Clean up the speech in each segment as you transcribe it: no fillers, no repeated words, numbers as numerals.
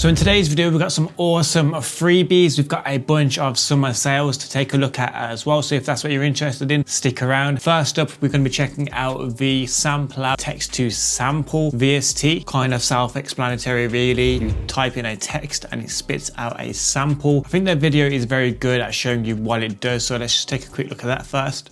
So in today's video, we've got some awesome freebies. We've got a bunch of summer sales to take a look at as well. So if that's what you're interested in, stick around. First up, we're going to be checking out the sampler text to sample VST. Kind of self-explanatory really. You type in a text and it spits out a sample. I think that video is very good at showing you what it does. So let's just take a quick look at that first.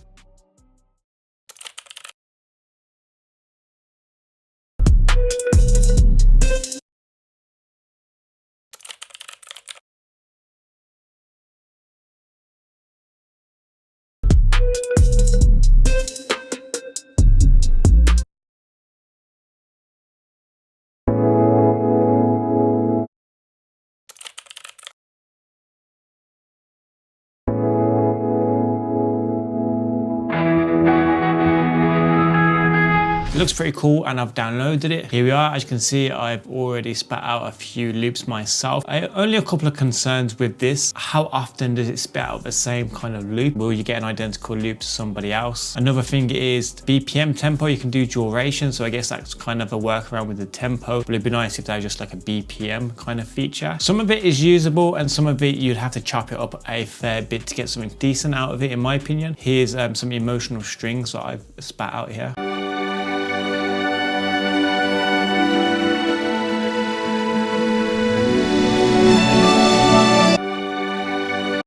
It looks pretty cool and I've downloaded it. Here we are. As you can see, I've already spat out a few loops myself. Only a couple of concerns with this. How often does it spit out the same kind of loop? Will you get an identical loop to somebody else? Another thing is BPM tempo. You can do duration. So I guess that's kind of a workaround with the tempo. But it'd be nice if that was just like a BPM kind of feature. Some of it is usable and some of it you'd have to chop it up a fair bit to get something decent out of it, in my opinion. Here's some emotional strings that I've spat out here.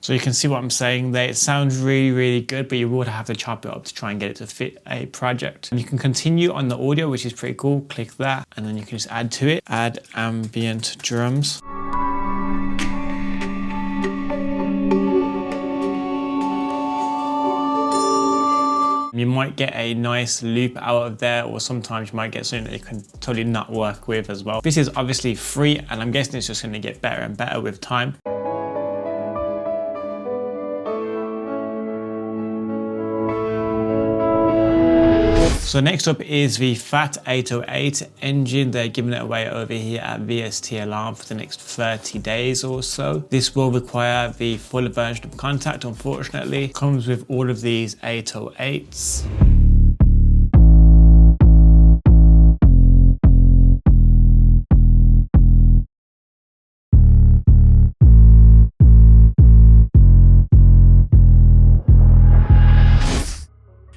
So you can see what I'm saying there. It sounds really, really good, but you would have to chop it up to try and get it to fit a project. And you can continue on the audio, which is pretty cool. Click that, and then you can just add to it. Add ambient drums. You might get a nice loop out of there, or sometimes you might get something that you can totally not work with as well. This is obviously free, and I'm guessing it's just going to get better and better with time. So next up is the FAT 808 engine. They're giving it away over here at VST Alarm for the next 30 days or so. This will require the full version of Contact, unfortunately. Comes with all of these 808s.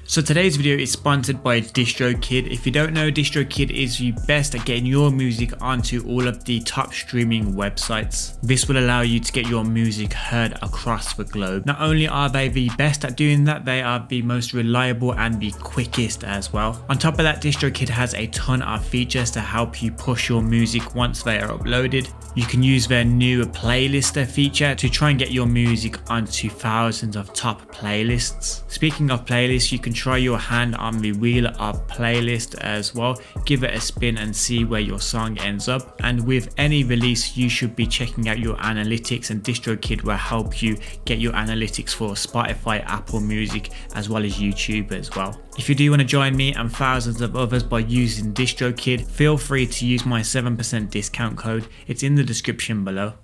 So today's video is sponsored by DistroKid. If you don't know, DistroKid is the best at getting your music onto all of the top streaming websites. This will allow you to get your music heard across the globe. Not only are they the best at doing that, they are the most reliable and the quickest as well. On top of that, DistroKid has a ton of features to help you push your music once they are uploaded. You can use their new playlister feature to try and get your music onto thousands of top playlists. Speaking of playlists, you can try your hand on the wheel of playlist as well. Give it a spin and see where your song ends up. And with any release, you should be checking out your analytics, and DistroKid will help you get your analytics for Spotify, Apple Music, as well as YouTube as well. If you do want to join me and thousands of others by using DistroKid, feel free to use my 7% discount code. It's in the description below.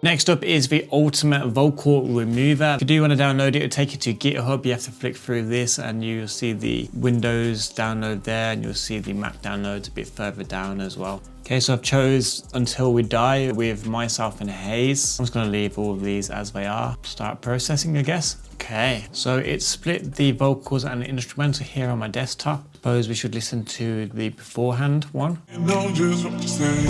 Next up is the Ultimate Vocal Remover. If you do want to download it, it'll take you to GitHub. You have to flick through this and you'll see the Windows download there, and you'll see the Mac downloads a bit further down as well. Okay, so I've chose Until We Die with Myself and Haze. I'm just going to leave all of these as they are. Start processing, I guess. Okay, so it's split the vocals and the instrumental here on my desktop. Suppose we should listen to the beforehand one. You know just what to say.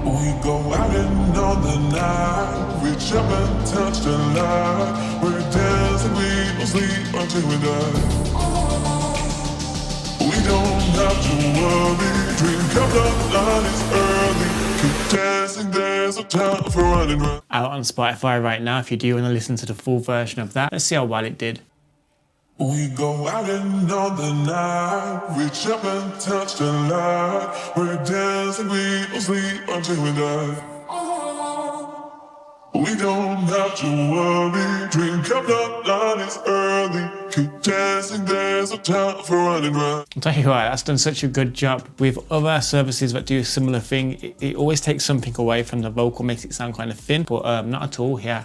We go out and on the night, reach up and touch the light. We're dancing, we don't sleep until we die. We don't have to worry, drink up the line, it's early. Keep dancing, there's no time for running round. Out on Spitfire right now, if you do want to listen to the full version of that. Let's see how well it did. We go out and on the night, reach up and touch the light. We're dancing, we don't sleep until we die. We don't have to worry, drink up the line, it's early. Keep dancing, there's no time for running round. I'll tell you what, that's done such a good job. With other services that do a similar thing, it always takes something away from the vocal, makes it sound kind of thin, but not at all here.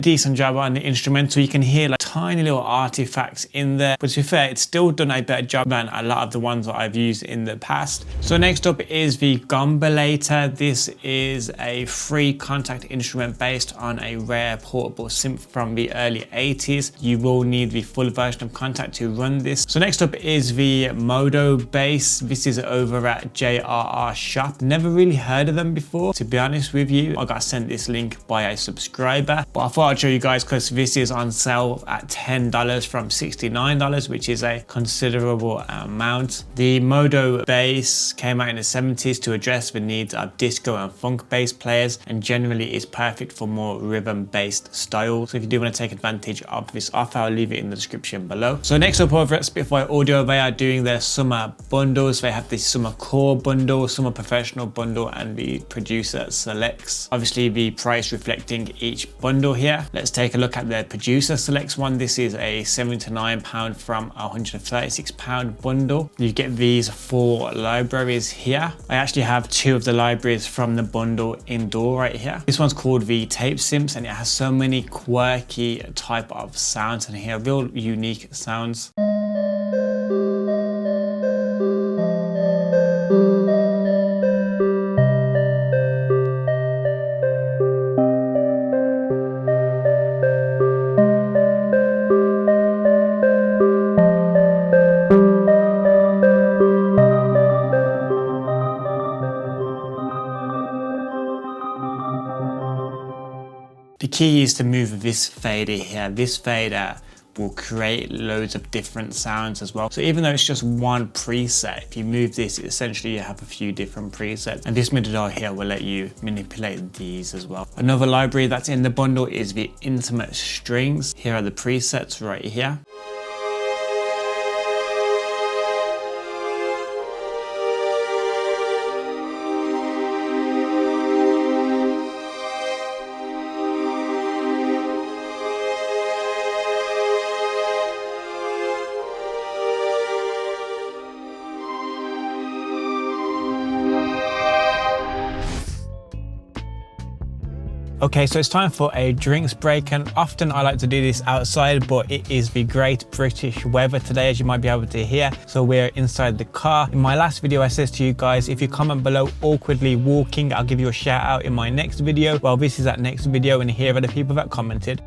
decent job on the instrumental. You can hear like tiny little artifacts in there, but to be fair, it's still done a better job than a lot of the ones that I've used in the past. So next up is the Gombolator. This is a free contact instrument based on a rare portable synth from the early 80s. You will need the full version of Contact to run this. So next up is the Modo bass. This is over at JRR Shop. Never really heard of them before, to be honest with you. I got sent this link by a subscriber, but I thought I'd show you guys because this is on sale at $10 from $69, which is a considerable amount. The Modo bass came out in the 70s to address the needs of disco and funk bass players, and generally is perfect for more rhythm based styles. So if you do want to take advantage of this offer, I'll leave it in the description below. So next up over at Spitfire Audio, they are doing their summer bundles. They have the summer core bundle, summer professional bundle, and the producer selects. Obviously the price reflecting each bundle here. Let's take a look at the producer selects one. This is a £79 from a £136 bundle. You get these 4 libraries here. I actually have 2 of the libraries from the bundle indoor right here. This one's called the Tape Simps, and it has so many quirky type of sounds in here, real unique sounds. The key is to move this fader here. This fader will create loads of different sounds as well. So even though it's just one preset, if you move this, essentially you have a few different presets. And this middle here will let you manipulate these as well. Another library that's in the bundle is the Intimate Strings. Here are the presets right here. Okay, so it's time for a drinks break, and often I like to do this outside, but it is the great British weather today, as you might be able to hear. So we're inside the car. In my last video, I said to you guys, if you comment below awkwardly walking, I'll give you a shout out in my next video. Well, this is that next video, and here are the people that commented.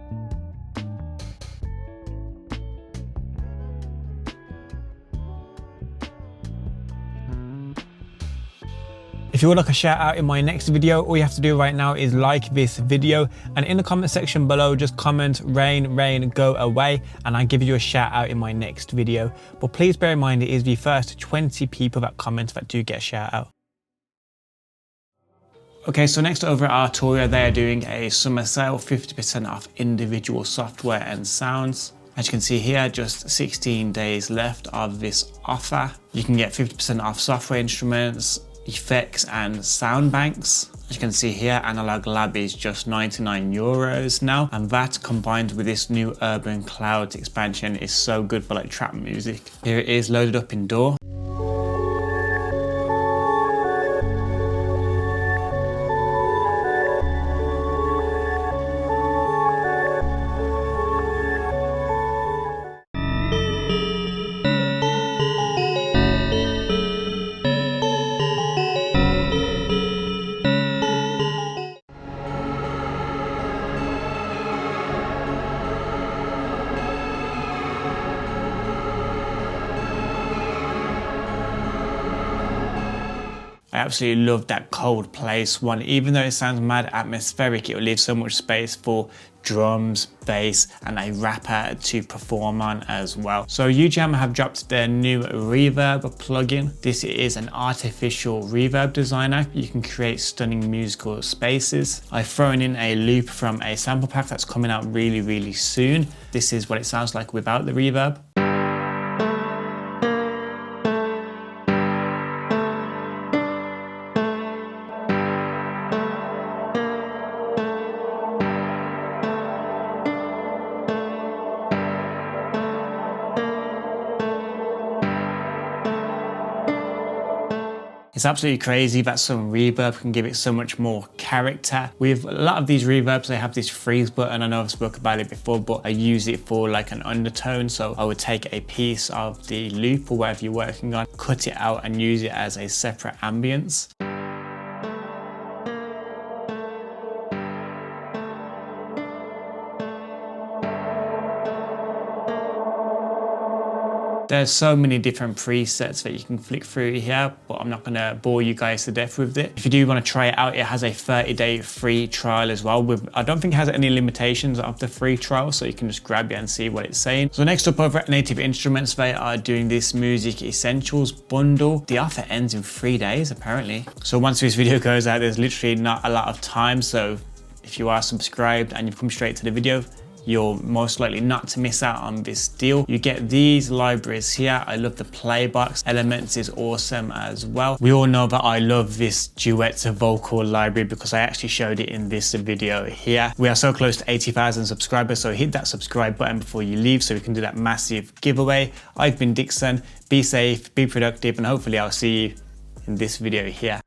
If you would like a shout out in my next video, all you have to do right now is like this video, and in the comment section below, just comment rain, rain, go away, and I'll give you a shout out in my next video. But please bear in mind, it is the first 20 people that comment that do get a shout out. Okay, so next over at Arturia, they are doing a summer sale, 50% off individual software and sounds. As you can see here, just 16 days left of this offer. You can get 50% off software instruments, effects and sound banks. As you can see here, Analog Lab is just €99 now, and that combined with this new Urban Clouds expansion is so good for like trap music. Here it is loaded up in DAW. I absolutely love that cold place one. Even though it sounds mad atmospheric, it will leave so much space for drums, bass, and a rapper to perform on as well. So Ujam have dropped their new reverb plugin. This is an artificial reverb designer. You can create stunning musical spaces. I've thrown in a loop from a sample pack that's coming out really, really soon. This is what it sounds like without the reverb. It's absolutely crazy that some reverb can give it so much more character. With a lot of these reverbs, they have this freeze button. I know I've spoken about it before, but I use it for like an undertone. So I would take a piece of the loop or whatever you're working on, cut it out and use it as a separate ambience. There's so many different presets that you can flick through here, but I'm not gonna bore you guys to death with it. If you do wanna try it out, it has a 30-day free trial as well. I don't think it has any limitations of the free trial, so you can just grab it and see what it's saying. So next up over at Native Instruments, they are doing this Music Essentials bundle. The offer ends in 3 days, apparently. So once this video goes out, there's literally not a lot of time. So if you are subscribed and you've come straight to the video, you're most likely not to miss out on this deal. You get these libraries here. I love the Playbox. Elements is awesome as well. We all know that I love this duet vocal library because I actually showed it in this video here. We are so close to 80,000 subscribers, so hit that subscribe button before you leave so we can do that massive giveaway. I've been Dixon. Be safe, be productive, and hopefully I'll see you in this video here.